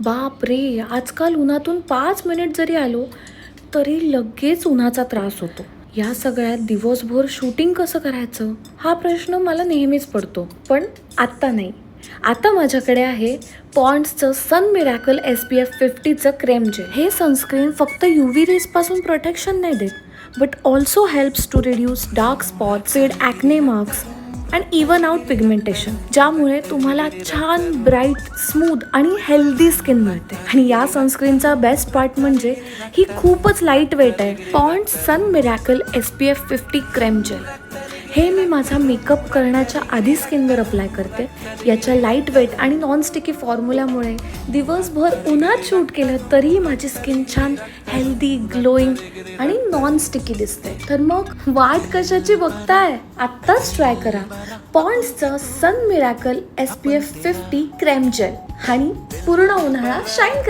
बाप रे, आजकाल उन्हातून 5 मिनिट जरी आलो तरी लगेच उन्हाचा त्रास होतो. या सगळ्यात दिवसभर शूटिंग कसं करायचं हा प्रश्न मला नेहमीच पडतो. पण आत्ता नाही. आता माझ्याकडे आहे पॉन्ड्सचं सन मिरॅकल SPF 50चं क्रेम जेल. हे सनस्क्रीन फक्त UV रेजपासून प्रोटेक्शन नाही देत, but also helps to reduce dark spots, fade acne marks and even out pigmentation, ज्यामुळे तुम्हाला छान ब्राईट, स्मूथ आणि हेल्दी स्किन मिळते. आणि या सनस्क्रीनचा बेस्ट पार्ट म्हणजे ही खूपच लाईट वेट आहे. Pond's sun miracle SPF 50 cream gel हे मी माझा मेकअप करण्याच्या आधी स्किनवर अप्लाय करते. याच्या लाईट वेट आणि नॉन स्टिकी फॉर्म्युल्यामुळे दिवसभर उन्हात शूट केलं तरीही माझी स्किन छान हेल्दी, ग्लोईंग आणि नॉन स्टिकी दिसते. तर मग वाट कशाची बघताय? आत्ताच ट्राय करा पॉन्ड्सचं sun miracle SPF 50 cream gel आणि पूर्ण उन्हाळा शाईन करा.